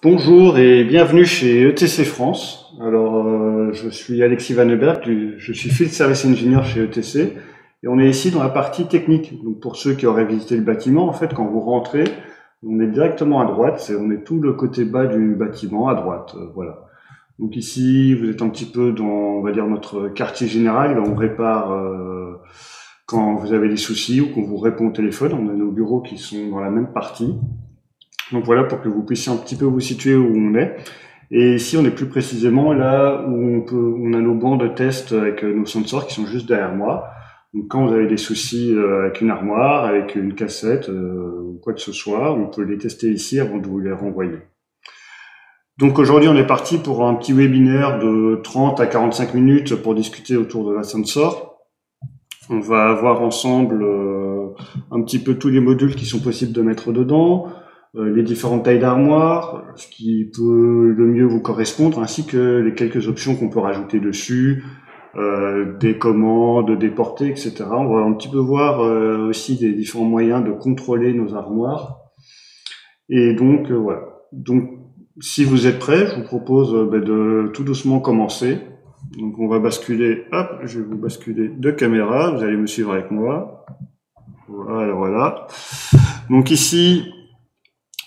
Bonjour et bienvenue chez ETC France. Je suis Alexis Vanneberg, je suis Field Service Engineer chez ETC et on est ici dans la partie technique. Donc pour ceux qui auraient visité le bâtiment, en fait, quand vous rentrez, on est directement à droite, on est tout le côté bas du bâtiment à droite. Voilà. Donc ici, vous êtes un petit peu dans, on va dire, notre quartier général. On répare quand vous avez des soucis ou qu'on vous répond au téléphone. On a nos bureaux qui sont dans la même partie. Donc voilà, pour que vous puissiez un petit peu vous situer où on est. Et ici, on est plus précisément là où on a nos bancs de test avec nos sensors qui sont juste derrière moi. Donc quand vous avez des soucis avec une armoire, avec une cassette ou quoi que ce soit, on peut les tester ici avant de vous les renvoyer. Donc aujourd'hui, on est parti pour un petit webinaire de 30 à 45 minutes pour discuter autour de la sensor. On va voir ensemble un petit peu tous les modules qui sont possibles de mettre dedans, les différentes tailles d'armoire, ce qui peut le mieux vous correspondre, ainsi que les quelques options qu'on peut rajouter dessus, des commandes, des portées, etc. On va un petit peu voir aussi des différents moyens de contrôler nos armoires. Et donc, voilà. Donc, si vous êtes prêts, je vous propose de tout doucement commencer. Donc, on va basculer, hop, je vais vous basculer de caméra, vous allez me suivre avec moi. Voilà, voilà. Donc ici,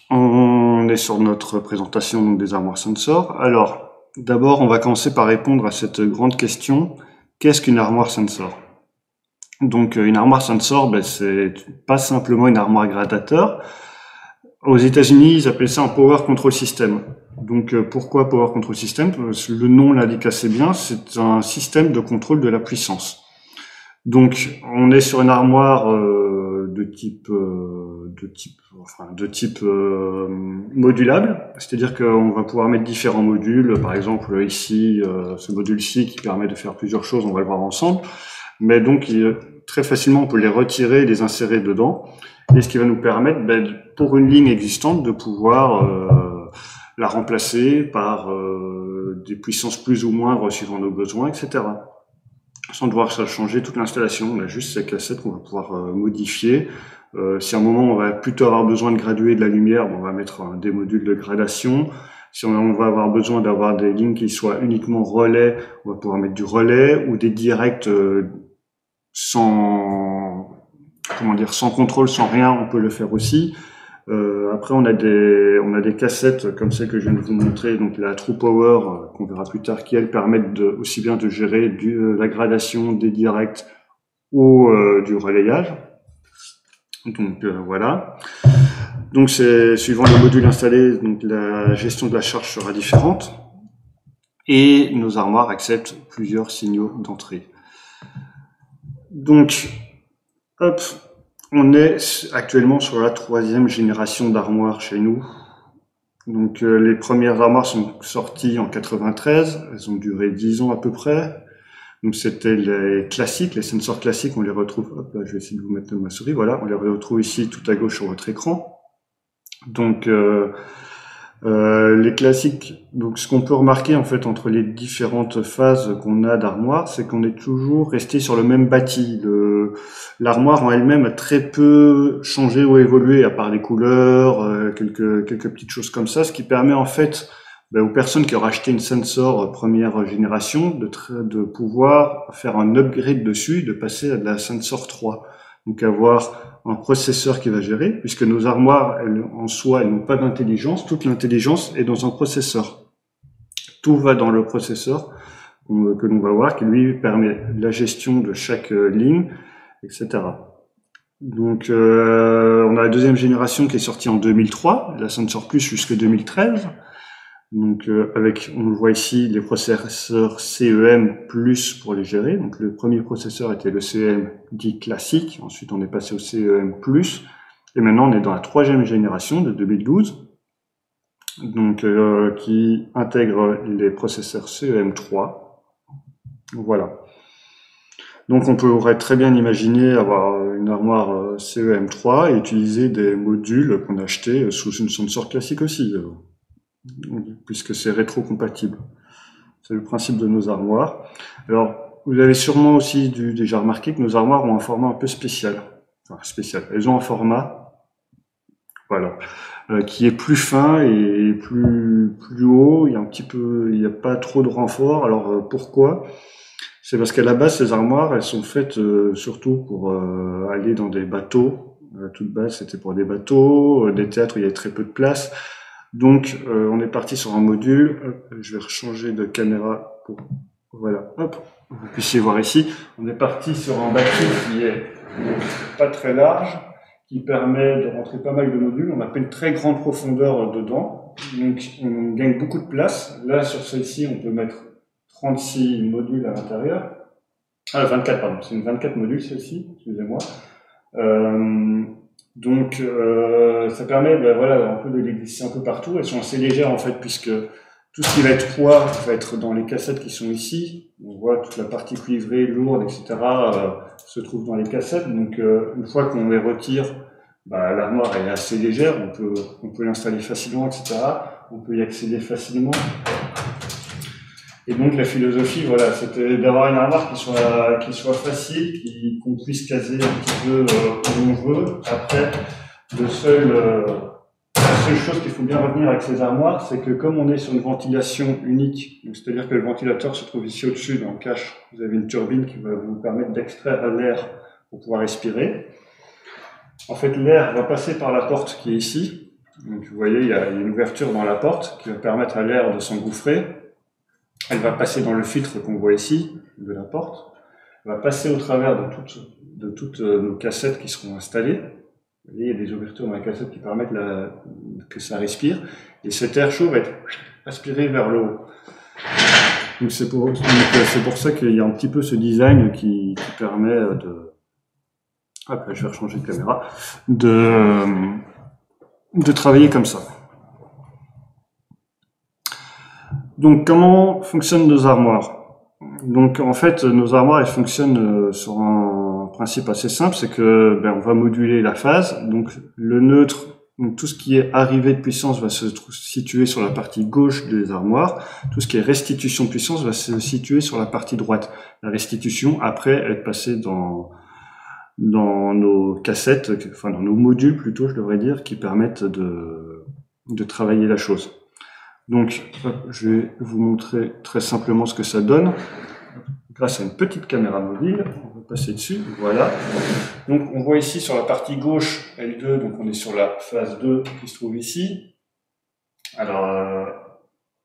on est sur notre présentation des armoires sensor. Alors, d'abord, on va commencer par répondre à cette grande question. Qu'est-ce qu'une armoire sensor? Donc, une armoire sensor, c'est pas simplement une armoire gradateur. Aux États-Unis, ils appellent ça un Power Control System. Donc, pourquoi Power Control System? Le nom l'indique assez bien, c'est un système de contrôle de la puissance. Donc, on est sur une armoire de type modulable, c'est-à-dire qu'on va pouvoir mettre différents modules. Par exemple, ici, ce module-ci qui permet de faire plusieurs choses, on va le voir ensemble. Mais donc, très facilement, on peut les retirer et les insérer dedans. Et ce qui va nous permettre, pour une ligne existante, de pouvoir la remplacer par des puissances plus ou moindres suivant nos besoins, etc. Sans devoir changer toute l'installation. On a juste ces cassettes qu'on va pouvoir modifier. Si à un moment on va plutôt avoir besoin de graduer de la lumière, on va mettre des modules de gradation. Si on va avoir besoin d'avoir des lignes qui soient uniquement relais, on va pouvoir mettre du relais ou des directs sans contrôle, sans rien, on peut le faire aussi. Après, on a des cassettes comme celle que je viens de vous montrer, donc la True Power, qu'on verra plus tard, qui elles permettent aussi bien de gérer la gradation des directs ou du relayage. Donc voilà. Donc c'est suivant le module installé, donc la gestion de la charge sera différente. Et nos armoires acceptent plusieurs signaux d'entrée. Donc, hop. On est actuellement sur la 3e génération d'armoires chez nous. Donc les premières armoires sont sorties en 93, elles ont duré 10 ans à peu près. Donc c'était les classiques, les sensors classiques, on les retrouve, hop là je vais essayer de vous mettre ma souris, voilà, on les retrouve ici tout à gauche sur votre écran. Donc les classiques, donc ce qu'on peut remarquer en fait entre les différentes phases qu'on a d'armoire, c'est qu'on est toujours resté sur le même bâti. L'armoire en elle-même a très peu changé ou évolué, à part les couleurs, quelques petites choses comme ça, ce qui permet en fait aux personnes qui auraient acheté une sensor première génération de pouvoir faire un upgrade dessus, de passer à de la sensor 3. Donc avoir un processeur qui va gérer, puisque nos armoires, en soi, elles n'ont pas d'intelligence. Toute l'intelligence est dans un processeur. Tout va dans le processeur que l'on va voir, qui lui permet la gestion de chaque ligne, etc. Donc, on a la 2e génération qui est sortie en 2003, la Sensor Plus jusque 2013. Donc, on le voit ici, les processeurs CEM plus pour les gérer. Donc, le premier processeur était le CEM dit classique. Ensuite, on est passé au CEM plus. Et maintenant, on est dans la 3e génération de 2012. Donc, qui intègre les processeurs CEM3. Voilà. Donc, on pourrait très bien imaginer avoir une armoire CEM3 et utiliser des modules qu'on a achetés sous une sensor classique aussi, puisque c'est rétro-compatible. C'est le principe de nos armoires. Alors, vous avez sûrement aussi déjà remarqué que nos armoires ont un format un peu spécial. Enfin, spécial. Elles ont un format voilà, qui est plus fin et plus haut. Il y a il n'y a pas trop de renfort. Alors pourquoi? C'est parce qu'à la base, ces armoires, elles sont faites surtout pour aller dans des bateaux. À toute base, c'était pour des bateaux, des théâtres où il y avait très peu de place. Donc, on est parti sur un module. Hop, je vais rechanger de caméra pour, voilà, hop, vous puissiez voir ici. On est parti sur un bâti qui est pas très large, qui permet de rentrer pas mal de modules. On n'a pas une très grande profondeur dedans, donc on gagne beaucoup de place. Là, sur celle-ci, on peut mettre 36 modules à l'intérieur. Ah, 24, pardon, c'est une 24 modules celle-ci, excusez-moi. Ça permet voilà, un peu de les glisser un peu partout. Elles sont assez légères en fait, puisque tout ce qui va être poids va être dans les cassettes qui sont ici. On voit toute la partie cuivrée, lourde, etc. Se trouve dans les cassettes. Donc une fois qu'on les retire, l'armoire est assez légère, on peut l'installer facilement, etc. On peut y accéder facilement. Et donc la philosophie, voilà, c'était d'avoir une armoire qui soit facile, qu'on puisse caser un petit peu où on veut. Après, la seule chose qu'il faut bien retenir avec ces armoires, c'est que comme on est sur une ventilation unique, c'est-à-dire que le ventilateur se trouve ici au-dessus dans le cache, vous avez une turbine qui va vous permettre d'extraire l'air pour pouvoir respirer. En fait, l'air va passer par la porte qui est ici. Donc vous voyez, il y a une ouverture dans la porte qui va permettre à l'air de s'engouffrer. Elle va passer dans le filtre qu'on voit ici, de la porte. Elle va passer au travers de toutes nos cassettes qui seront installées. Vous voyez, il y a des ouvertures dans les cassettes qui permettent que ça respire. Et cet air chaud va être aspiré vers le haut. Donc c'est pour ça qu'il y a un petit peu ce design qui permet de... Hop, là, je vais rechanger de caméra. De travailler comme ça. Donc, comment fonctionnent nos armoires? Donc, en fait, nos armoires, elles fonctionnent sur un principe assez simple, c'est que on va moduler la phase. Donc, le neutre, donc tout ce qui est arrivée de puissance va se situer sur la partie gauche des armoires. Tout ce qui est restitution de puissance va se situer sur la partie droite. La restitution, après, être passée dans nos cassettes, enfin dans nos modules plutôt, je devrais dire, qui permettent de travailler la chose. Donc, je vais vous montrer très simplement ce que ça donne. Grâce à une petite caméra mobile, on va passer dessus, voilà. Donc, on voit ici sur la partie gauche, L2, donc on est sur la phase 2 qui se trouve ici. Alors,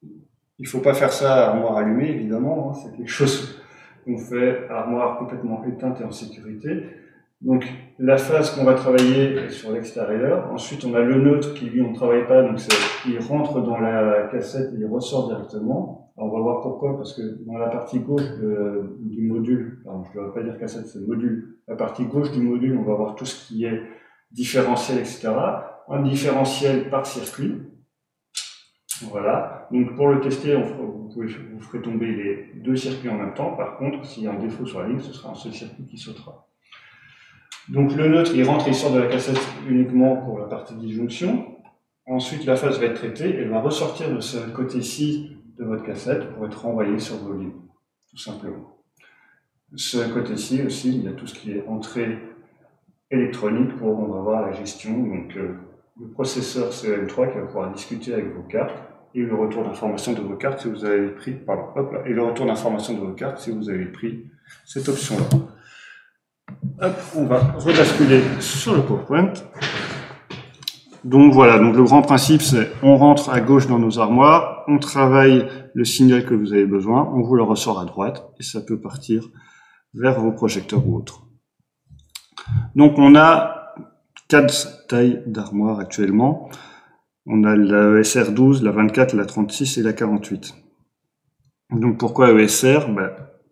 il ne faut pas faire ça à armoire allumée, évidemment, hein, c'est quelque chose qu'on fait à armoire complètement éteinte et en sécurité. Donc, la phase qu'on va travailler est sur l'extérieur. Ensuite, on a le neutre qui, lui, on ne travaille pas, donc il rentre dans la cassette et il ressort directement. Alors, on va voir pourquoi, parce que dans la partie gauche du module, pardon, je ne devrais pas dire cassette, c'est le module. La partie gauche du module, on va voir tout ce qui est différentiel, etc. Un différentiel par circuit. Voilà. Donc, pour le tester, vous ferez tomber les deux circuits en même temps. Par contre, s'il y a un défaut sur la ligne, ce sera un seul circuit qui sautera. Donc le neutre, il rentre et il sort de la cassette uniquement pour la partie disjonction. Ensuite, la phase va être traitée, elle va ressortir de ce côté-ci de votre cassette pour être renvoyée sur vos lignes, tout simplement. Ce côté-ci aussi, il y a tout ce qui est entrée électronique pour, on va voir la gestion. Donc le processeur CEM3 qui va pouvoir discuter avec vos cartes et le retour d'information de vos cartes si vous avez pris, pardon, hop là, et le retour d'information de vos cartes si vous avez pris cette option-là. Hop, on va rebasculer sur le PowerPoint. Donc voilà, donc le grand principe c'est on rentre à gauche dans nos armoires, on travaille le signal que vous avez besoin, on vous le ressort à droite et ça peut partir vers vos projecteurs ou autres. Donc on a 4 tailles d'armoires actuellement. On a la ESR 12, la 24, la 36 et la 48. Donc pourquoi ESR?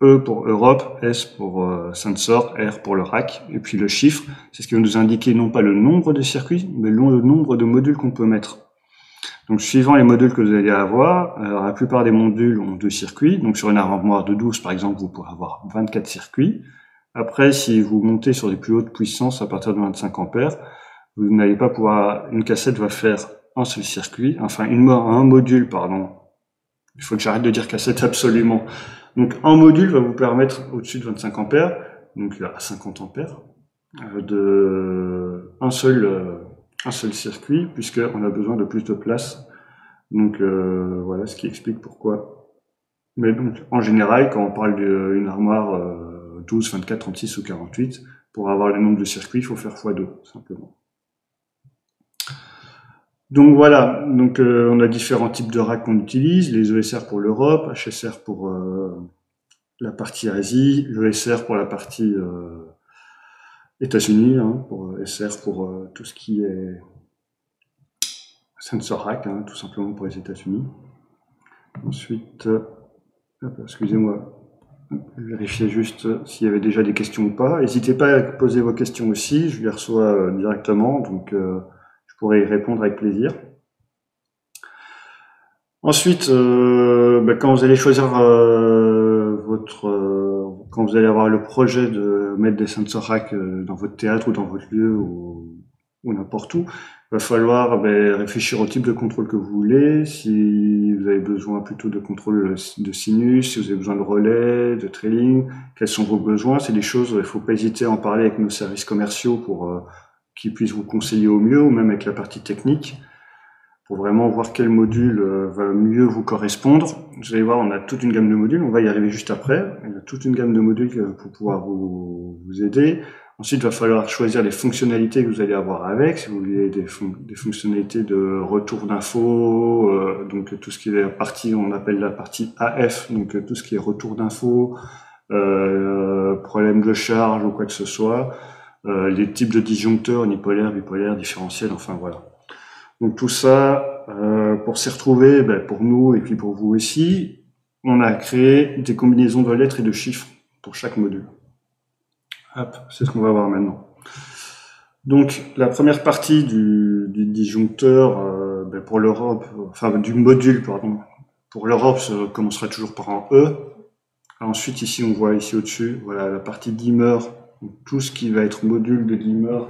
E pour Europe, S pour sensor, R pour le rack, et puis le chiffre, c'est ce qui va nous indiquer non pas le nombre de circuits, mais le nombre de modules qu'on peut mettre. Donc suivant les modules que vous allez avoir, la plupart des modules ont 2 circuits, donc sur une armoire de 12 par exemple, vous pourrez avoir 24 circuits. Après, si vous montez sur des plus hautes puissances à partir de 25 ampères, vous n'allez pas pouvoir, une cassette va faire un seul circuit, enfin un module, pardon. Il faut que j'arrête de dire cassette absolument. Donc, un module va vous permettre, au-dessus de 25 ampères, donc à 50 ampères, un seul un seul circuit, puisqu'on a besoin de plus de place. Donc voilà ce qui explique pourquoi. Mais donc en général, quand on parle d'une armoire 12, 24, 36 ou 48, pour avoir le nombre de circuits, il faut faire x2, simplement. Donc voilà, donc on a différents types de racks qu'on utilise, les ESR pour l'Europe, HSR pour la partie Asie, l'ESR pour la partie États-Unis, hein, pour SR pour tout ce qui est sensor rack, hein, tout simplement pour les États-Unis. Ensuite, excusez-moi, je vérifiais juste s'il y avait déjà des questions ou pas. N'hésitez pas à poser vos questions aussi, je les reçois directement, donc je pourrai y répondre avec plaisir. Ensuite, quand vous allez choisir quand vous allez avoir le projet de mettre des sensor racks dans votre théâtre ou dans votre lieu ou n'importe où, il va falloir réfléchir au type de contrôle que vous voulez, si vous avez besoin plutôt de contrôle de sinus, si vous avez besoin de relais, de trailing, quels sont vos besoins. C'est des choses, il ne faut pas hésiter à en parler avec nos services commerciaux pour qu'ils puissent vous conseiller au mieux, ou même avec la partie technique, pour vraiment voir quel module va mieux vous correspondre. Vous allez voir, on a toute une gamme de modules, on va y arriver juste après. Il y a toute une gamme de modules pour pouvoir vous aider. Ensuite, il va falloir choisir les fonctionnalités que vous allez avoir avec. Si vous voulez des fonctionnalités de retour d'infos, donc tout ce qui est la partie, on appelle la partie AF, donc tout ce qui est retour d'infos, problème de charge ou quoi que ce soit, les types de disjoncteurs, unipolaires, bipolaires, différentiels, enfin voilà. Donc tout ça, pour s'y retrouver, pour nous et puis pour vous aussi, on a créé des combinaisons de lettres et de chiffres pour chaque module. Hop, c'est ce qu'on va voir maintenant. Donc la première partie du disjoncteur pour l'Europe, enfin du module, pardon, pour l'Europe, ça commencera toujours par un E. Ensuite, ici, on voit ici au-dessus, voilà la partie dimmer, tout ce qui va être module de dimmer. Hop,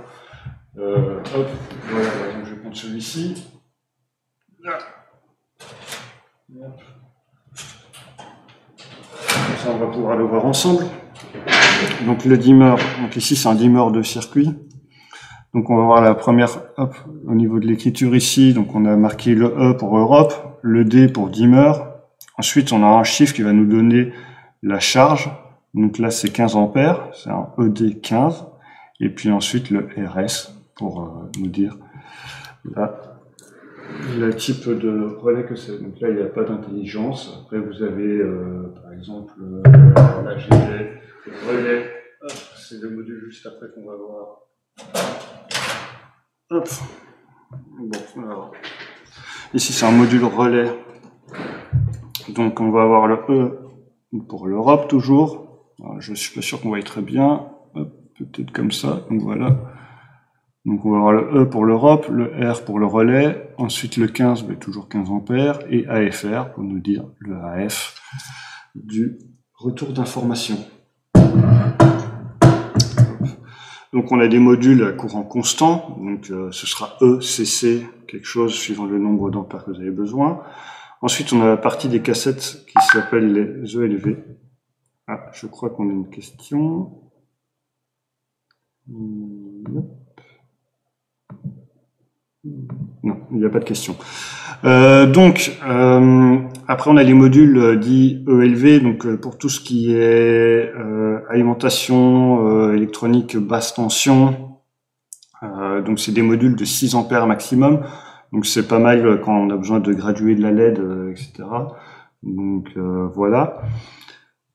voilà, donc je vais prendre celui-ci. Là. Comme ça, on va pouvoir le voir ensemble. Donc le dimmer, donc ici c'est un dimmer de circuit. Donc on va voir la première, hop, au niveau de l'écriture ici, donc on a marqué le E pour Europe, le D pour dimmer. Ensuite on a un chiffre qui va nous donner la charge. Donc là c'est 15 ampères, c'est un ED15. Et puis ensuite le RS pour nous dire là, le type de relais que c'est. Donc là il n'y a pas d'intelligence. Après vous avez par exemple là j'ai le relais. Hop, c'est le module juste après qu'on va voir. Hop. Bon, alors. Ici c'est un module relais. Donc on va avoir le E pour l'Europe toujours. Alors, je suis pas sûr qu'on voit très bien. Peut-être comme ça. Donc voilà. Donc on va avoir le E pour l'Europe, le R pour le relais, ensuite le 15, toujours 15 ampères, et AFR pour nous dire le AF du retour d'information. Donc on a des modules à courant constant, donc ce sera ECC, quelque chose suivant le nombre d'ampères que vous avez besoin. Ensuite on a la partie des cassettes qui s'appelle les ELV. Ah, je crois qu'on a une question. Non, il n'y a pas de question. Après on a les modules dits ELV, donc pour tout ce qui est alimentation électronique basse tension. Donc c'est des modules de 6 ampères maximum. Donc c'est pas mal quand on a besoin de graduer de la LED, etc. Donc voilà.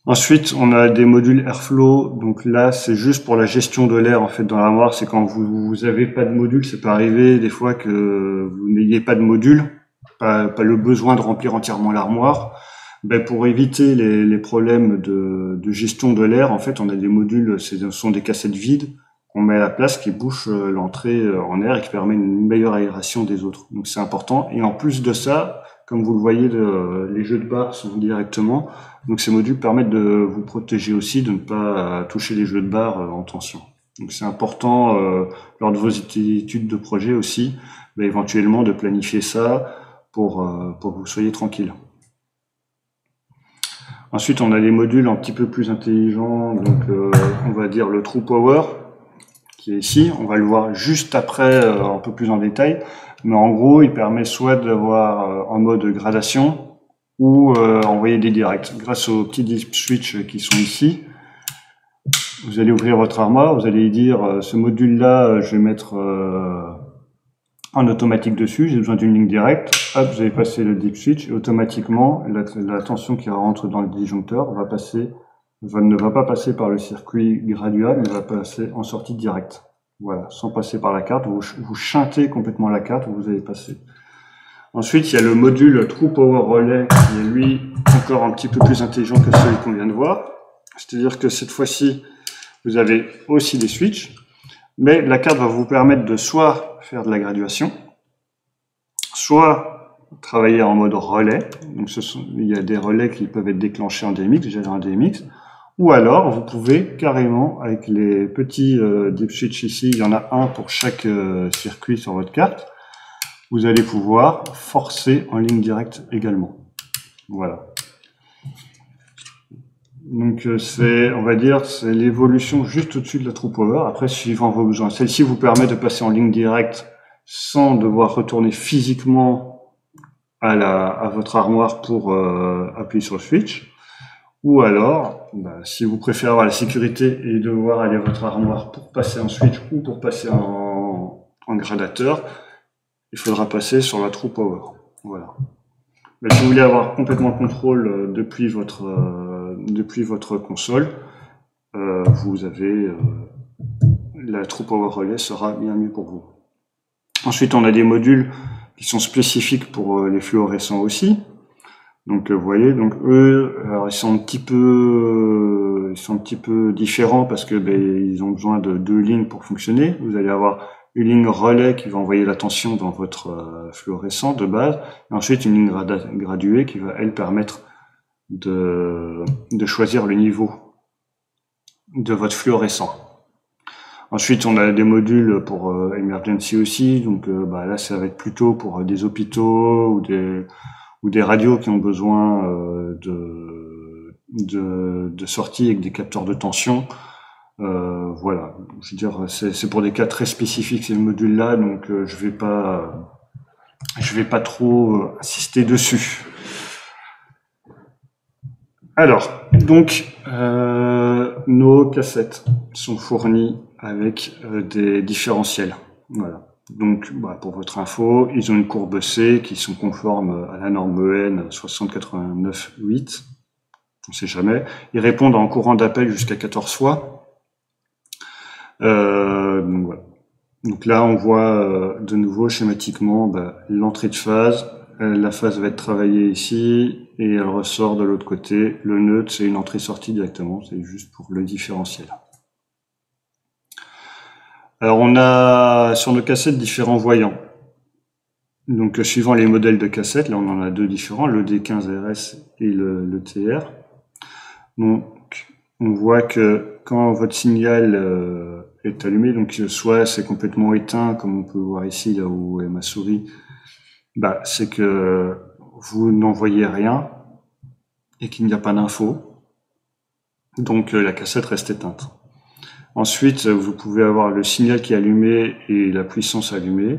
Ensuite, on a des modules Airflow. Donc là, c'est juste pour la gestion de l'air en fait dans l'armoire. C'est quand vous avez pas de module, c'est pas arrivé des fois que vous n'ayez pas de module, pas le besoin de remplir entièrement l'armoire. Pour éviter les problèmes de gestion de l'air, en fait, on a des modules, ce sont des cassettes vides qu'on met à la place qui bouchent l'entrée en air et qui permet une meilleure aération des autres. Donc c'est important. Et en plus de ça, comme vous le voyez, les jeux de barres sont directement. Donc ces modules permettent de vous protéger aussi, de ne pas toucher les jeux de barres en tension. Donc c'est important lors de vos études de projet aussi, éventuellement de planifier ça pour que vous soyez tranquille. Ensuite, on a des modules un petit peu plus intelligents, donc on va dire le True Power, qui est ici. On va le voir juste après, un peu plus en détail. Mais en gros, il permet soit d'avoir en mode gradation ou envoyer des directs. Grâce aux petits deep switch qui sont ici, vous allez ouvrir votre armoire, vous allez dire ce module-là, je vais mettre en automatique dessus, j'ai besoin d'une ligne directe. Hop, vous allez passer le deep switch et automatiquement, la tension qui rentre dans le disjoncteur ne va pas passer par le circuit gradual, mais va passer en sortie directe. Voilà, sans passer par la carte, vous chantez complètement la carte où vous allez passer. Ensuite, il y a le module True Power Relay qui est lui encore un petit peu plus intelligent que celui qu'on vient de voir. C'est-à-dire que cette fois-ci, vous avez aussi des switches, mais la carte va vous permettre de soit faire de la graduation, soit travailler en mode relais. Donc il y a des relais qui peuvent être déclenchés en DMX, j'ai un DMX. Ou alors, vous pouvez carrément, avec les petits deep switch ici, il y en a un pour chaque circuit sur votre carte, vous allez pouvoir forcer en ligne directe également. Voilà. Donc on va dire, c'est l'évolution juste au-dessus de la True Power. Après, suivant vos besoins. Celle-ci vous permet de passer en ligne directe sans devoir retourner physiquement à votre armoire pour appuyer sur le switch. Ou alors, si vous préférez avoir la sécurité et devoir aller à votre armoire pour passer en switch ou pour passer en gradateur, il faudra passer sur la True Power. Voilà. Mais si vous voulez avoir complètement le contrôle depuis votre console, vous avez la True Power Relay sera bien mieux pour vous. Ensuite, on a des modules qui sont spécifiques pour les fluorescents aussi. Donc vous voyez, donc eux, alors ils sont un petit peu différents parce que ils ont besoin de 2 lignes pour fonctionner. Vous allez avoir une ligne relais qui va envoyer la tension dans votre fluorescent de base, et ensuite une ligne graduée qui va elle permettre de choisir le niveau de votre fluorescent. Ensuite, on a des modules pour emergency aussi, donc là ça va être plutôt pour des hôpitaux ou des radios qui ont besoin de sortie avec des capteurs de tension. Voilà, je veux dire, c'est pour des cas très spécifiques ces modules-là, donc je vais pas trop insister dessus. Alors, donc nos cassettes sont fournies avec des différentiels. Voilà. Donc, pour votre info, ils ont une courbe C qui sont conformes à la norme EN 6089-8. On sait jamais. Ils répondent en courant d'appel jusqu'à 14 fois. Donc, voilà. Donc là, on voit de nouveau schématiquement l'entrée de phase. La phase va être travaillée ici et elle ressort de l'autre côté. Le neutre, c'est une entrée-sortie directement. C'est juste pour le différentiel. Alors on a sur nos cassettes différents voyants. Donc suivant les modèles de cassettes, là on en a 2 différents, le D15RS et le TR. Donc on voit que quand votre signal est allumé, donc soit c'est complètement éteint, comme on peut voir ici là où est ma souris, c'est que vous n'envoyez rien et qu'il n'y a pas d'info. Donc la cassette reste éteinte. Ensuite, vous pouvez avoir le signal qui est allumé et la puissance allumée.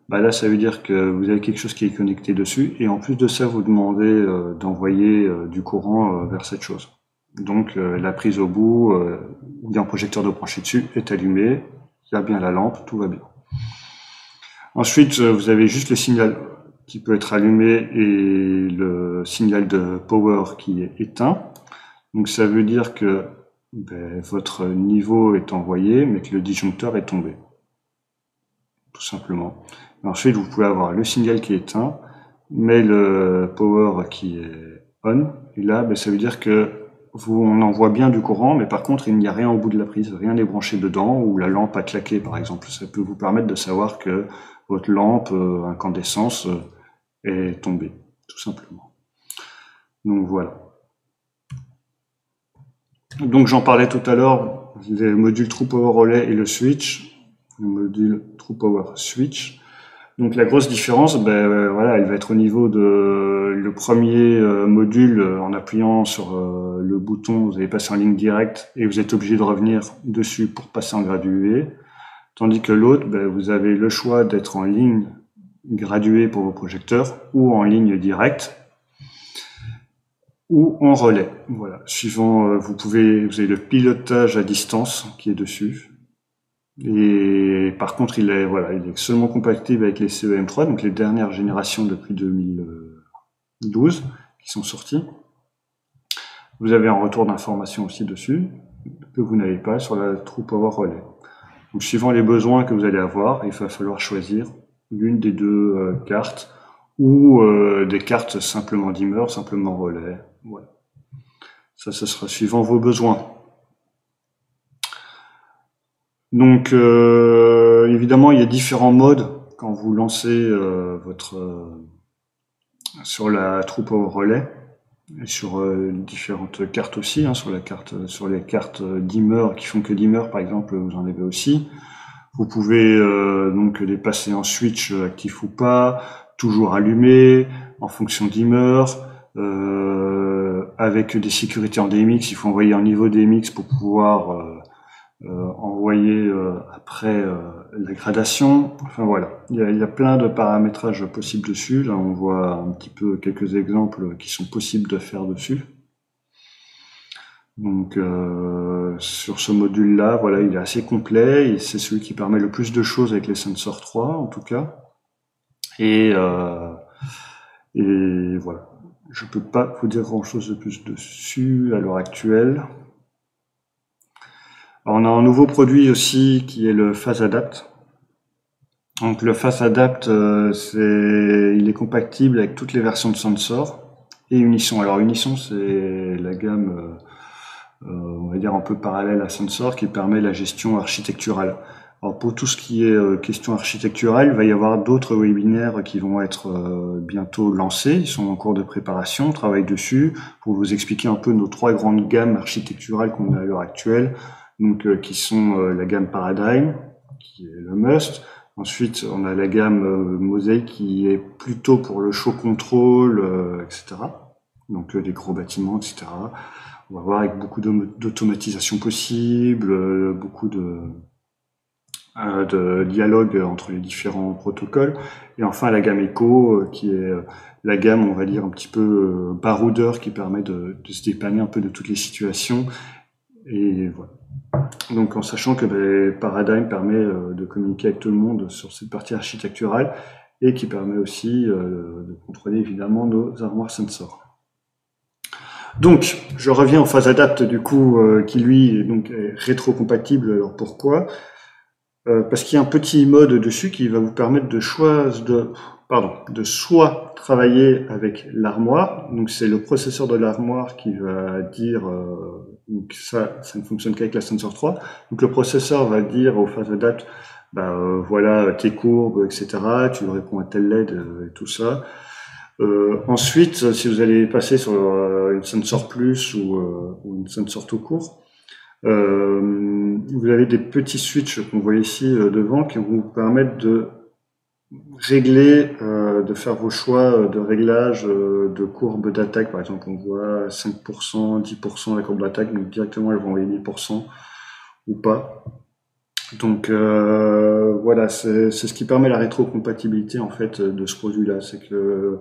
Là, ça veut dire que vous avez quelque chose qui est connecté dessus. Et en plus de ça, vous demandez d'envoyer du courant vers cette chose. Donc, la prise au bout, ou bien un projecteur de brancher dessus, est allumé. Il y a bien la lampe, tout va bien. Ensuite, vous avez juste le signal qui peut être allumé et le signal de power qui est éteint. Donc, ça veut dire que votre niveau est envoyé, mais que le disjoncteur est tombé. Tout simplement. Et ensuite, vous pouvez avoir le signal qui est éteint, mais le power qui est on. Et là, ça veut dire que on envoie bien du courant, mais par contre, il n'y a rien au bout de la prise, rien n'est branché dedans, ou la lampe a claqué, par exemple. Ça peut vous permettre de savoir que votre lampe incandescence est tombée, tout simplement. Donc voilà. Donc j'en parlais tout à l'heure, les modules True Power Relay et le switch, le module True Power Switch. Donc la grosse différence, voilà, elle va être au niveau de le premier module. En appuyant sur le bouton, vous allez passer en ligne directe et vous êtes obligé de revenir dessus pour passer en gradué. tandis que l'autre, vous avez le choix d'être en ligne graduée pour vos projecteurs ou en ligne directe ou en relais. Voilà. Suivant, vous avez le pilotage à distance qui est dessus. Et par contre, il est seulement compatible avec les CEM3, donc les dernières générations depuis 2012 qui sont sorties. Vous avez un retour d'information aussi dessus que vous n'avez pas sur la TruePower Relais. Donc, suivant les besoins que vous allez avoir, il va falloir choisir l'une des deux cartes ou des cartes simplement dimmer, simplement relais. Voilà. Ça, ce sera suivant vos besoins. Donc, évidemment, il y a différents modes quand vous lancez sur la TruePower Relais et sur différentes cartes aussi, sur les cartes dimmer qui font que dimmer, par exemple, vous en avez aussi. Vous pouvez donc les passer en switch actif ou pas, toujours allumé, en fonction dimmer, avec des sécurités en DMX. Il faut envoyer un niveau DMX pour pouvoir envoyer après la gradation. Enfin voilà, il y a plein de paramétrages possibles dessus. Là, on voit un petit peu quelques exemples qui sont possibles de faire dessus. Donc sur ce module-là, voilà, il est assez complet et c'est celui qui permet le plus de choses avec les Sensor 3 en tout cas. Et voilà, je peux pas vous dire grand-chose de plus dessus à l'heure actuelle. Alors, on a un nouveau produit aussi qui est le Phase Adapt. Donc le Phase Adapt, il est compatible avec toutes les versions de Sensor et Unisson. Alors Unisson, c'est la gamme on va dire un peu parallèle à Sensor qui permet la gestion architecturale. Alors pour tout ce qui est question architecturale, il va y avoir d'autres webinaires qui vont être bientôt lancés. Ils sont en cours de préparation, on travaille dessus pour vous expliquer un peu nos trois grandes gammes architecturales qu'on a à l'heure actuelle. Donc qui sont la gamme Paradigm, qui est le must. Ensuite, on a la gamme Mosaic qui est plutôt pour le show control, etc. Donc des gros bâtiments, etc. On va voir avec beaucoup d'automatisation possible, beaucoup de dialogue entre les différents protocoles. Et enfin, la gamme Echo, qui est la gamme, on va dire, un petit peu baroudeur, qui permet de se dépanner un peu de toutes les situations. Et voilà. Donc en sachant que Paradigm permet de communiquer avec tout le monde sur cette partie architecturale et qui permet aussi de contrôler évidemment nos armoires sensors. Donc je reviens au Phase Adapt du coup qui lui est rétro-compatible. Alors pourquoi parce qu'il y a un petit mode dessus qui va vous permettre de soit travailler avec l'armoire, donc c'est le processeur de l'armoire qui va dire donc ça ne fonctionne qu'avec la Sensor 3, donc le processeur va dire au Phase Adapt voilà tes courbes, etc., tu réponds à tel LED et tout ça. Ensuite, si vous allez passer sur une Sensor Plus ou une Sensor tout court, vous avez des petits switches qu'on voit ici devant qui vont vous permettre de régler, de faire vos choix de réglage de courbe d'attaque. Par exemple, on voit 5%, 10% la courbe d'attaque, donc directement elles vont envoyer 10% ou pas. Donc voilà, c'est ce qui permet la rétrocompatibilité en fait de ce produit-là. C'est que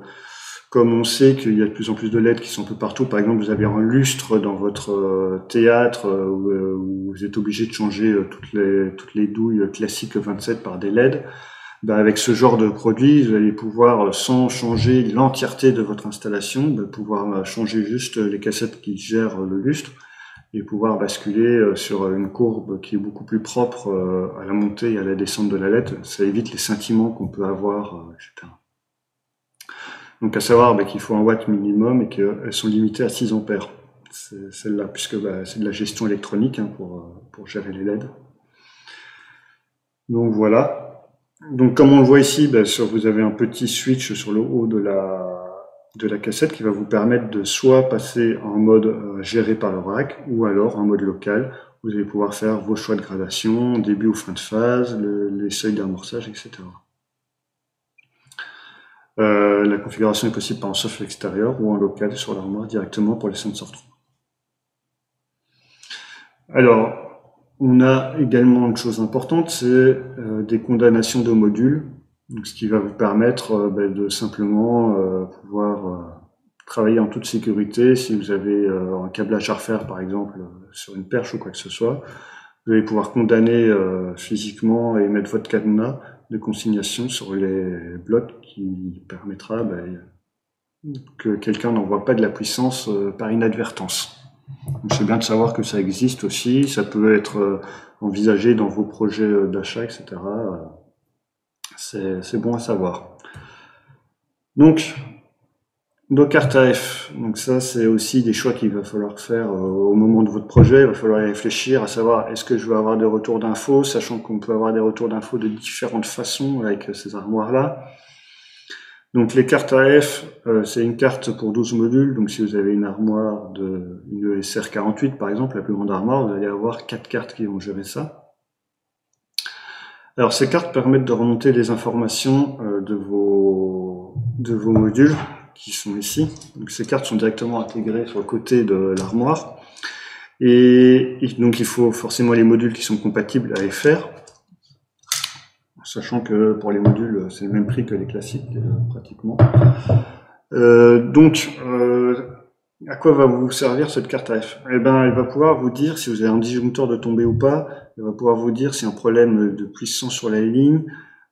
comme on sait qu'il y a de plus en plus de LED qui sont un peu partout, par exemple, vous avez un lustre dans votre théâtre où vous êtes obligé de changer toutes les douilles classiques 27 par des LED. Avec ce genre de produit, vous allez pouvoir, sans changer l'entièreté de votre installation, pouvoir changer juste les cassettes qui gèrent le lustre et pouvoir basculer sur une courbe qui est beaucoup plus propre à la montée et à la descente de la LED. Ça évite les scintillements qu'on peut avoir, etc. Donc à savoir qu'il faut un watt minimum et qu'elles sont limitées à 6 ampères. C'est celle-là, puisque c'est de la gestion électronique pour gérer les LED. Donc voilà. Donc comme on le voit ici, vous avez un petit switch sur le haut de la cassette qui va vous permettre de soit passer en mode géré par le rack ou alors en mode local. Vous allez pouvoir faire vos choix de gradation, début ou fin de phase, les seuils d'amorçage, etc. La configuration est possible par un soft extérieur ou en local sur l'armoire directement pour les Sensor 3. Alors, on a également une chose importante, c'est des condamnations de modules, donc, ce qui va vous permettre de simplement pouvoir travailler en toute sécurité. Si vous avez un câblage à refaire, par exemple, sur une perche ou quoi que ce soit, vous allez pouvoir condamner physiquement et mettre votre cadenas de consignation sur les blocs qui permettra que quelqu'un n'envoie pas de la puissance par inadvertance. C'est bien de savoir que ça existe aussi, ça peut être envisagé dans vos projets d'achat, etc. C'est bon à savoir. Donc, Dockertf, donc ça c'est aussi des choix qu'il va falloir faire au moment de votre projet. Il va falloir y réfléchir à savoir est-ce que je veux avoir des retours d'infos, sachant qu'on peut avoir des retours d'infos de différentes façons avec ces armoires-là. Donc les cartes AF, c'est une carte pour 12 modules, donc si vous avez une armoire une SR48 par exemple, la plus grande armoire, vous allez avoir 4 cartes qui vont gérer ça. Alors ces cartes permettent de remonter les informations de vos modules qui sont ici. Donc ces cartes sont directement intégrées sur le côté de l'armoire. Et donc il faut forcément les modules qui sont compatibles à FR, sachant que pour les modules c'est le même prix que les classiques pratiquement. À quoi va vous servir cette carte AF? Eh ben, elle va pouvoir vous dire si vous avez un disjoncteur de tomber ou pas. Elle va pouvoir vous dire si y a un problème de puissance sur la ligne.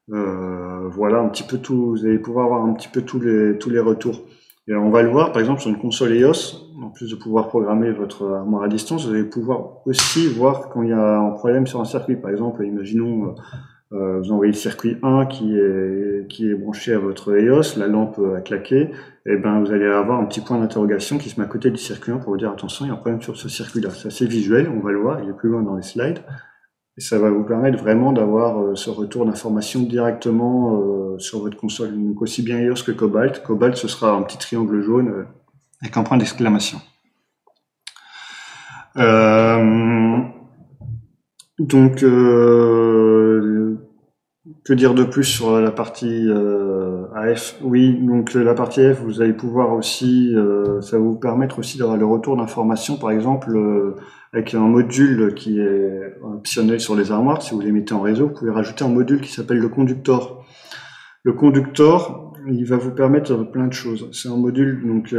Voilà un petit peu tout. Vous allez pouvoir avoir un petit peu tous les retours. Et on va le voir, par exemple, sur une console EOS. En plus de pouvoir programmer votre armoire à distance, vous allez pouvoir aussi voir quand il y a un problème sur un circuit. Par exemple, imaginons vous envoyez le circuit 1 qui est branché à votre EOS, la lampe a claqué, et ben vous allez avoir un petit point d'interrogation qui se met à côté du circuit 1 pour vous dire attention, il y a un problème sur ce circuit-là. C'est assez visuel, on va le voir, il est plus loin dans les slides. Et ça va vous permettre vraiment d'avoir ce retour d'information directement sur votre console, donc aussi bien EOS que Cobalt. Cobalt, ce sera un petit triangle jaune avec un point d'exclamation. Que dire de plus sur la partie AF? Oui, donc la partie AF, vous allez pouvoir aussi, ça va vous permettre aussi d'avoir le retour d'informations, par exemple, avec un module qui est optionnel sur les armoires. Si vous les mettez en réseau, vous pouvez rajouter un module qui s'appelle le conductor. Le conductor, il va vous permettre plein de choses. C'est un module donc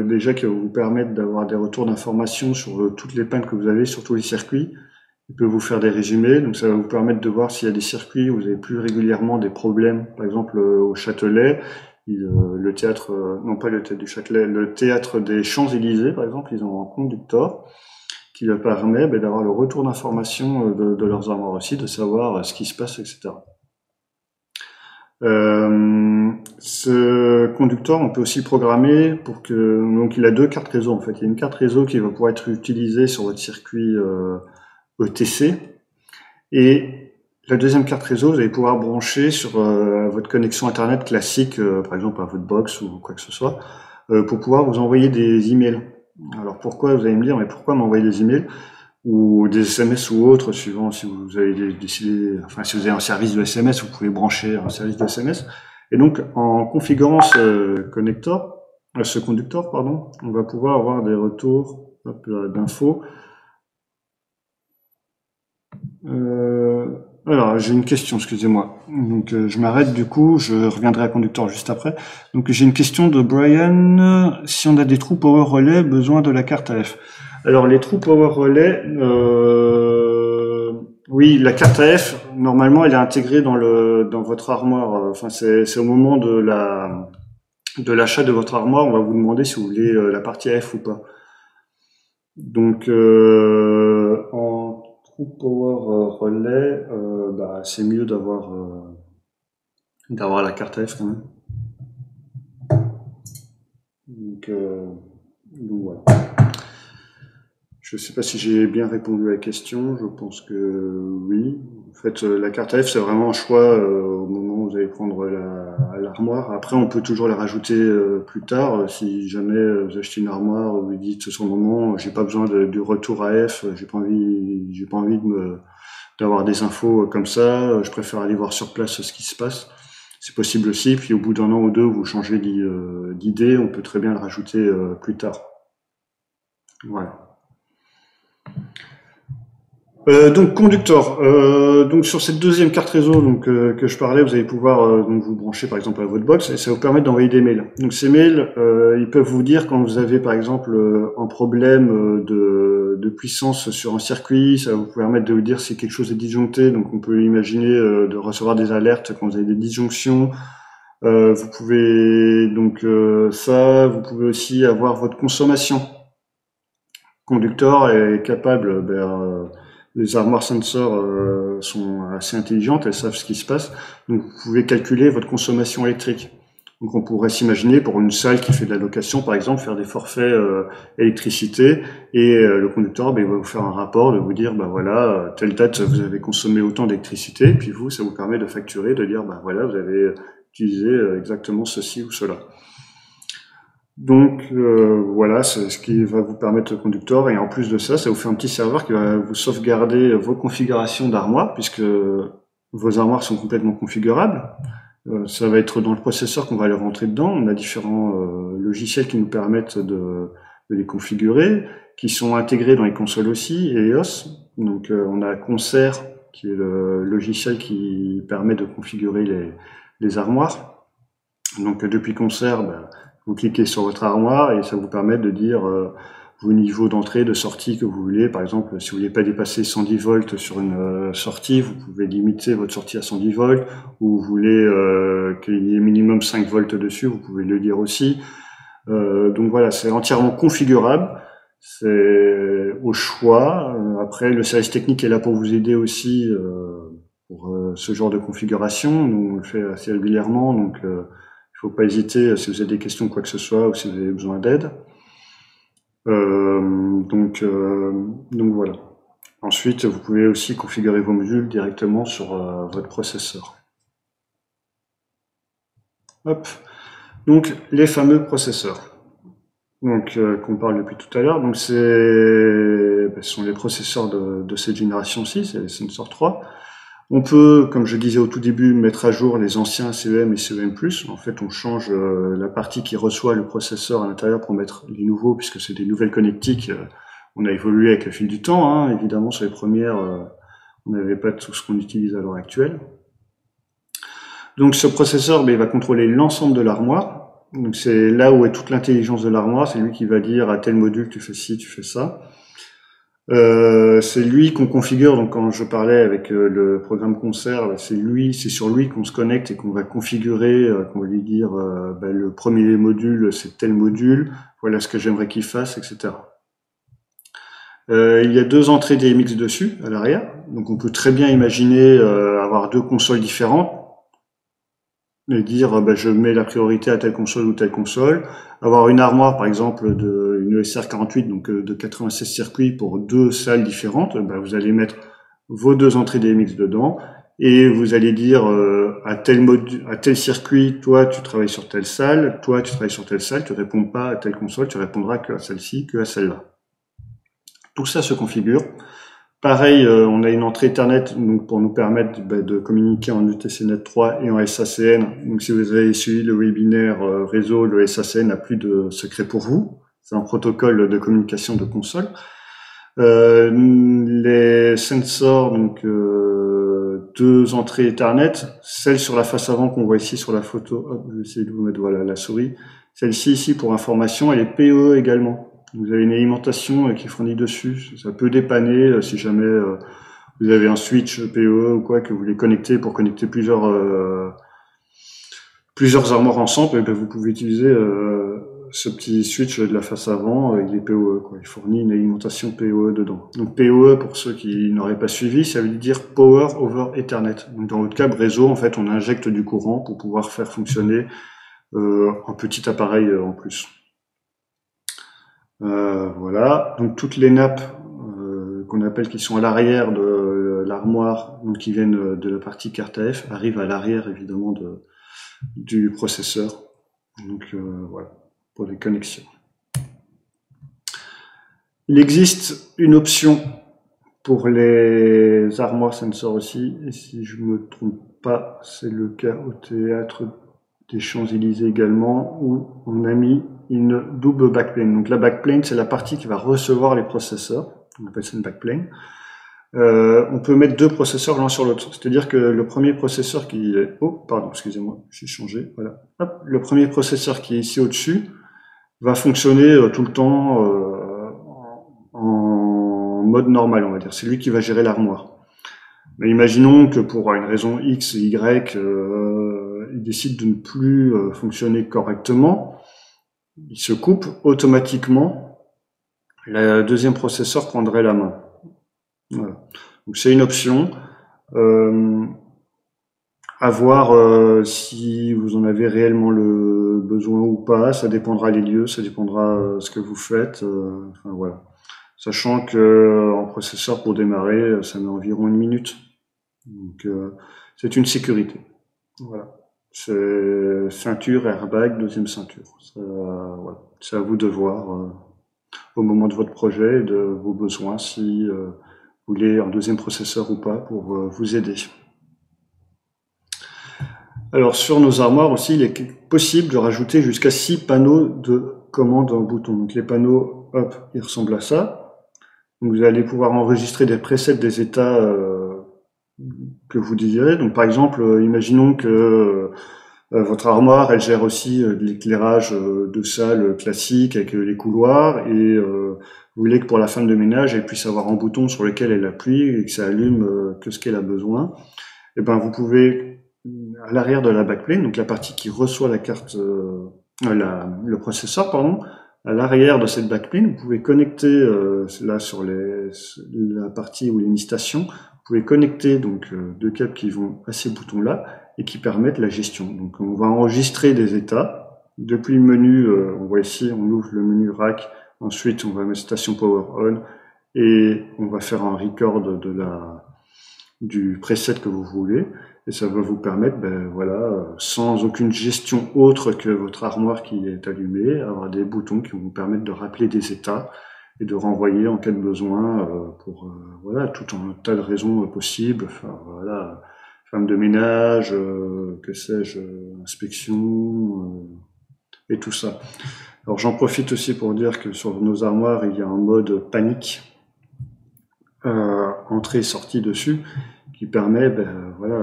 déjà qui va vous permettre d'avoir des retours d'informations sur toutes les pannes que vous avez sur tous les circuits. Il peut vous faire des résumés, donc ça va vous permettre de voir s'il y a des circuits où vous avez plus régulièrement des problèmes. Par exemple, au Châtelet, le théâtre, non pas le théâtre du Châtelet, le théâtre des Champs-Élysées, par exemple, ils ont un conducteur qui leur permet d'avoir le retour d'informations de leurs armoires aussi, de savoir ce qui se passe, etc. Ce conducteur, on peut aussi programmer pour que, donc il a deux cartes réseau en fait. Il y a une carte réseau qui va pouvoir être utilisée sur votre circuit ETC, et la deuxième carte réseau, vous allez pouvoir brancher sur votre connexion internet classique, par exemple à votre box ou quoi que ce soit, pour pouvoir vous envoyer des emails. Alors pourquoi, vous allez me dire, mais pourquoi m'envoyer des emails ou des SMS ou autres, suivant si vous avez décidé, enfin si vous avez un service de SMS, vous pouvez brancher un service de SMS. Et donc en configurant ce conducteur, pardon, on va pouvoir avoir des retours d'infos. Alors, j'ai une question, excusez-moi. Donc, je m'arrête du coup, je reviendrai à conducteur juste après. Donc, j'ai une question de Brian. Si on a des trous power relais, besoin de la carte AF. Alors, les trous power relais, oui, la carte AF, normalement, elle est intégrée dans votre armoire. Enfin, c'est au moment de l'achat de votre armoire, on va vous demander si vous voulez la partie AF ou pas. Donc, en true power relais, c'est mieux d'avoir la carte AF quand même. Donc voilà. Je sais pas si j'ai bien répondu à la question. Je pense que oui. En fait, la carte AF, c'est vraiment un choix au moment où vous allez prendre l'armoire. Après, on peut toujours la rajouter plus tard. Si jamais vous achetez une armoire, vous dites sur le moment, j'ai pas besoin du retour AF, j'ai pas envie d'avoir des infos comme ça. Je préfère aller voir sur place ce qui se passe. C'est possible aussi. Puis au bout d'un an ou deux, vous changez d'idée. On peut très bien le rajouter plus tard. Voilà. Donc conducteur. Donc sur cette deuxième carte réseau que je parlais, vous allez pouvoir donc vous brancher par exemple à votre box et ça va vous permettre d'envoyer des mails. Donc ces mails, ils peuvent vous dire quand vous avez par exemple un problème de puissance sur un circuit, ça va vous permettre de vous dire si quelque chose est disjoncté. Donc on peut imaginer de recevoir des alertes quand vous avez des disjonctions. Vous pouvez donc ça, vous pouvez aussi avoir votre consommation. Conductor est capable, les armoires sensors sont assez intelligentes, elles savent ce qui se passe, donc vous pouvez calculer votre consommation électrique. Donc on pourrait s'imaginer pour une salle qui fait de la location par exemple, faire des forfaits électricité et le conducteur il va vous faire un rapport de vous dire voilà, telle date vous avez consommé autant d'électricité, puis vous ça vous permet de facturer, de dire voilà vous avez utilisé exactement ceci ou cela. Donc voilà, c'est ce qui va vous permettre le conducteur et en plus de ça, ça vous fait un petit serveur qui va vous sauvegarder vos configurations d'armoires puisque vos armoires sont complètement configurables. Ça va être dans le processeur qu'on va les rentrer dedans. On a différents logiciels qui nous permettent de les configurer, qui sont intégrés dans les consoles aussi, et EOS. Donc on a Concert qui est le logiciel qui permet de configurer les armoires. Donc depuis Concert, vous cliquez sur votre armoire et ça vous permet de dire vos niveaux d'entrée, de sortie que vous voulez. Par exemple, si vous voulez pas dépasser 110 volts sur une sortie, vous pouvez limiter votre sortie à 110 volts. Ou vous voulez qu'il y ait minimum 5 volts dessus, vous pouvez le dire aussi. Donc voilà, c'est entièrement configurable. C'est au choix. Après, le service technique est là pour vous aider aussi pour ce genre de configuration. Nous, on le fait assez régulièrement, donc faut pas hésiter si vous avez des questions quoi que ce soit ou si vous avez besoin d'aide. Donc voilà. Ensuite, vous pouvez aussi configurer vos modules directement sur votre processeur. Hop. Donc les fameux processeurs. Donc qu'on parle depuis tout à l'heure. Donc ce sont les processeurs de cette génération-ci, c'est les Sensor 3. On peut, comme je disais au tout début, mettre à jour les anciens CEM et CEM+. En fait, on change la partie qui reçoit le processeur à l'intérieur pour mettre les nouveaux, puisque c'est des nouvelles connectiques. On a évolué avec le fil du temps, hein. Évidemment, sur les premières, on n'avait pas tout ce qu'on utilise à l'heure actuelle. Donc ce processeur, il va contrôler l'ensemble de l'armoire. Donc c'est là où est toute l'intelligence de l'armoire. C'est lui qui va dire à tel module tu fais ci, tu fais ça. C'est lui qu'on configure, donc quand je parlais avec le programme Concert, c'est sur lui qu'on se connecte et qu'on va configurer, qu'on va lui dire le premier module c'est tel module, voilà ce que j'aimerais qu'il fasse, etc. Il y a deux entrées DMX dessus, à l'arrière, donc on peut très bien imaginer avoir deux consoles différentes et dire je mets la priorité à telle console ou telle console, avoir une armoire par exemple une ESR48 donc de 96 circuits pour deux salles différentes, vous allez mettre vos deux entrées DMX dedans et vous allez dire à tel circuit, toi tu travailles sur telle salle, toi tu travailles sur telle salle, tu réponds pas à telle console, tu répondras que à celle-ci, que à celle-là. Tout ça se configure. Pareil, on a une entrée Ethernet donc pour nous permettre de communiquer en UTC-Net 3 et en SACN. Donc si vous avez suivi le webinaire réseau, le SACN n'a plus de secret pour vous. C'est un protocole de communication de console. Les sensors, donc deux entrées Ethernet, celle sur la face avant qu'on voit ici sur la photo. Hop, je vais essayer de vous mettre voilà la souris. Celle-ci ici pour information, elle est PoE également. Vous avez une alimentation qui est fournie dessus. Ça peut dépanner si jamais vous avez un switch PoE ou quoi que vous voulez connecter pour connecter plusieurs armoires ensemble. Et vous pouvez utiliser ce petit switch de la face avant avec les PoE. Il fournit une alimentation PoE dedans. Donc PoE, pour ceux qui n'auraient pas suivi, ça veut dire Power over Ethernet. Donc dans votre câble réseau, en fait, on injecte du courant pour pouvoir faire fonctionner un petit appareil en plus. Voilà, donc toutes les nappes qu'on appelle qui sont à l'arrière de l'armoire, donc qui viennent de la partie carte AF, arrivent à l'arrière évidemment du processeur. Donc voilà, pour les connexions. Il existe une option pour les armoires sensors aussi, et si je me trompe pas, c'est le cas au théâtre des Champs-Élysées également, où on a mis une double backplane. Donc la backplane, c'est la partie qui va recevoir les processeurs. On appelle ça une backplane. on peut mettre deux processeurs l'un sur l'autre. C'est-à-dire que le premier processeur qui est... Oh, pardon, excusez-moi, j'ai changé. Voilà. Hop, le premier processeur qui est ici au-dessus va fonctionner tout le temps en mode normal, on va dire. C'est lui qui va gérer l'armoire. Mais imaginons que pour une raison X, Y, il décide de ne plus fonctionner correctement. Il se coupe automatiquement. Le deuxième processeur prendrait la main. Voilà. Donc c'est une option. À voir si vous en avez réellement le besoin ou pas. Ça dépendra des lieux, ça dépendra ce que vous faites. Enfin voilà. Sachant que en processeur pour démarrer, ça met environ 1 minute. Donc c'est une sécurité. Voilà. C'est ceinture, airbag, deuxième ceinture. Voilà. C'est à vous de voir au moment de votre projet et de vos besoins si vous voulez un deuxième processeur ou pas pour vous aider. Alors sur nos armoires aussi, il est possible de rajouter jusqu'à 6 panneaux de commande en bouton. Donc les panneaux, hop, ils ressemblent à ça. Donc vous allez pouvoir enregistrer des presets des états que vous désirez. Donc par exemple, imaginons que votre armoire, elle gère aussi de l'éclairage de salle classique avec les couloirs et vous voulez que pour la femme de ménage, elle puisse avoir un bouton sur lequel elle appuie et que ça allume que ce qu'elle a besoin. Et ben vous pouvez à l'arrière de la backplane, donc la partie qui reçoit la carte, le processeur, pardon, à l'arrière de cette backplane, vous pouvez connecter là sur la partie où il y a une station, vous pouvez connecter donc deux câbles qui vont à ces boutons-là et qui permettent la gestion. Donc on va enregistrer des états. Depuis le menu, on voit ici, on ouvre le menu rack, ensuite on va mettre station power on et on va faire un record du preset que vous voulez. Et ça va vous permettre, voilà, sans aucune gestion autre que votre armoire qui est allumée, avoir des boutons qui vont vous permettre de rappeler des états et de renvoyer en cas de besoin pour voilà, tout un tas de raisons possibles. Enfin, voilà, femme de ménage, que sais-je, inspection et tout ça. Alors j'en profite aussi pour dire que sur nos armoires, il y a un mode panique, entrée et sortie dessus, qui permet, voilà,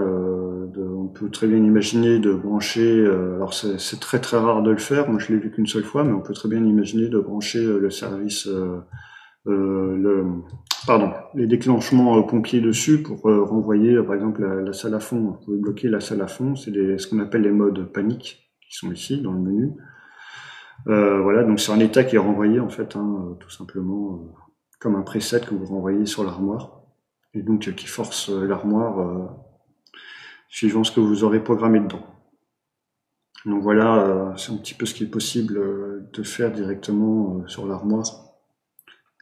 on peut très bien imaginer de brancher, alors c'est très très rare de le faire, moi je l'ai vu qu'une seule fois, mais on peut très bien imaginer de brancher le service, les déclenchements pompiers dessus pour renvoyer par exemple la salle à fond. Vous pouvez bloquer la salle à fond, c'est ce qu'on appelle les modes panique, qui sont ici dans le menu. Voilà, donc c'est un état qui est renvoyé en fait, tout simplement, comme un preset que vous renvoyez sur l'armoire. Et donc qui force l'armoire suivant ce que vous aurez programmé dedans. Donc voilà, c'est un petit peu ce qui est possible de faire directement sur l'armoire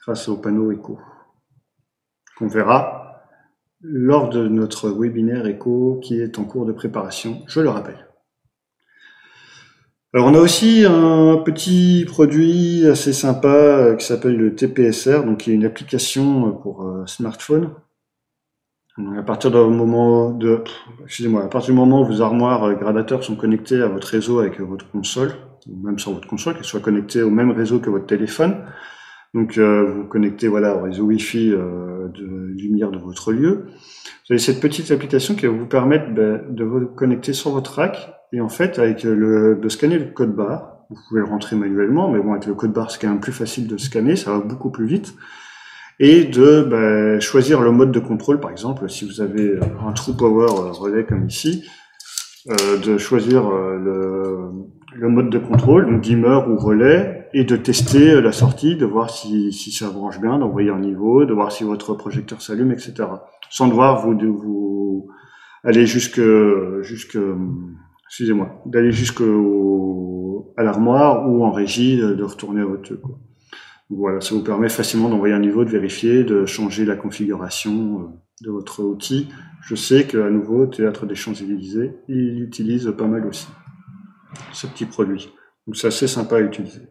grâce au panneau écho qu'on verra lors de notre webinaire écho qui est en cours de préparation, je le rappelle. Alors on a aussi un petit produit assez sympa qui s'appelle le TPSR, donc qui est une application pour smartphone. À partir du moment où vos armoires gradateurs sont connectés à votre réseau avec votre console, ou même sur votre console, qu'elles soient connectées au même réseau que votre téléphone, donc vous connectez voilà, au réseau Wi-Fi de lumière de votre lieu, vous avez cette petite application qui va vous permettre de vous connecter sur votre rack, et en fait avec de scanner le code barre, vous pouvez le rentrer manuellement, mais bon avec le code barre c'est quand même plus facile de scanner, ça va beaucoup plus vite, et de choisir le mode de contrôle, par exemple, si vous avez un True Power relais comme ici, de choisir le mode de contrôle, donc dimmer ou relais, et de tester la sortie, de voir si ça branche bien, d'envoyer un niveau, de voir si votre projecteur s'allume, etc. Sans devoir vous aller d'aller à l'armoire ou en régie, de retourner à votre quoi. Voilà, ça vous permet facilement d'envoyer un niveau, de vérifier, de changer la configuration de votre outil. Je sais qu'à nouveau, Théâtre des Champs-Élysées, il utilise pas mal aussi ce petit produit. Donc c'est assez sympa à utiliser.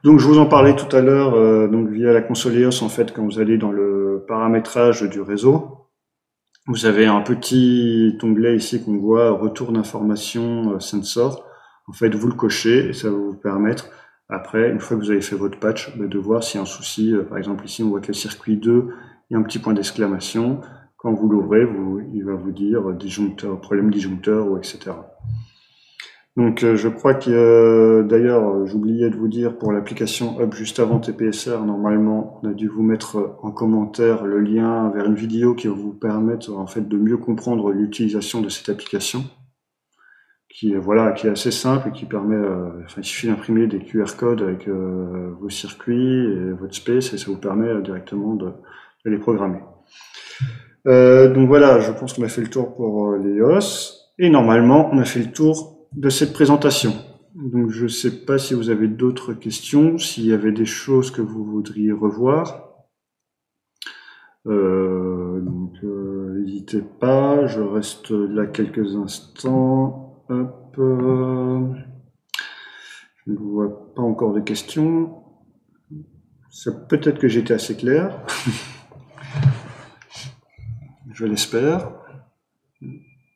Donc je vous en parlais tout à l'heure, donc via la console EOS, en fait, quand vous allez dans le paramétrage du réseau, vous avez un petit onglet ici qu'on voit, retour d'information sensor. En fait, vous le cochez et ça va vous permettre après, une fois que vous avez fait votre patch, de voir s'il y a un souci. Par exemple, ici, on voit que le circuit 2 et un petit point d'exclamation. Quand vous l'ouvrez, il va vous dire disjoncteur, problème disjoncteur, ou etc. Donc je crois que d'ailleurs j'oubliais de vous dire pour l'application Hub juste avant TPSR, normalement on a dû vous mettre en commentaire le lien vers une vidéo qui va vous permettre en fait de mieux comprendre l'utilisation de cette application, qui est assez simple et qui permet, il suffit d'imprimer des QR codes avec vos circuits et votre space et ça vous permet directement de les programmer. Donc voilà, je pense qu'on a fait le tour pour les os et normalement on a fait le tour de cette présentation. Donc je ne sais pas si vous avez d'autres questions, s'il y avait des choses que vous voudriez revoir. N'hésitez pas, je reste là quelques instants. Hop, je ne vois pas encore de questions. Peut-être que j'étais assez clair. Je l'espère.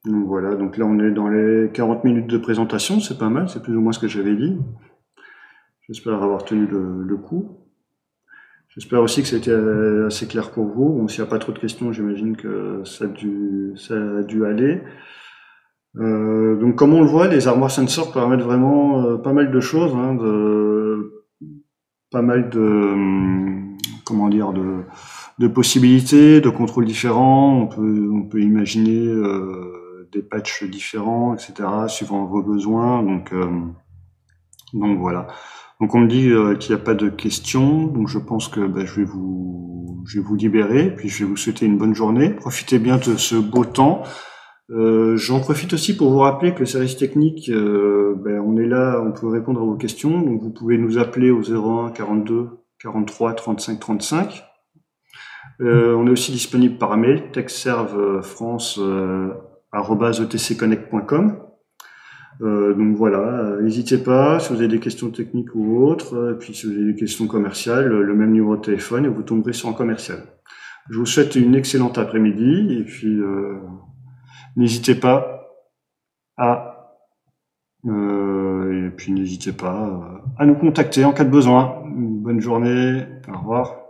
Donc voilà, donc là on est dans les 40 minutes de présentation, c'est pas mal, c'est plus ou moins ce que j'avais dit. J'espère avoir tenu le coup. J'espère aussi que c'était assez clair pour vous. Bon, s'il n'y a pas trop de questions, j'imagine que ça a dû aller. Donc comme on le voit, les armoires sensors permettent vraiment pas mal de choses, hein, pas mal de comment dire de possibilités, de contrôles différents. On peut imaginer des patchs différents, etc., suivant vos besoins. Donc voilà. Donc on me dit qu'il n'y a pas de questions, donc je pense que je vais vous libérer, puis je vais vous souhaiter une bonne journée. Profitez bien de ce beau temps. J'en profite aussi pour vous rappeler que le service technique, on est là, on peut répondre à vos questions. Donc vous pouvez nous appeler au 01 42 43 35 35. On est aussi disponible par mail, techservefrance@etcconnect.com. Donc voilà, n'hésitez pas, si vous avez des questions techniques ou autres, puis si vous avez des questions commerciales, le même numéro de téléphone et vous tomberez sur un commercial. Je vous souhaite une excellente après-midi et puis n'hésitez pas à nous contacter en cas de besoin. Une bonne journée, au revoir.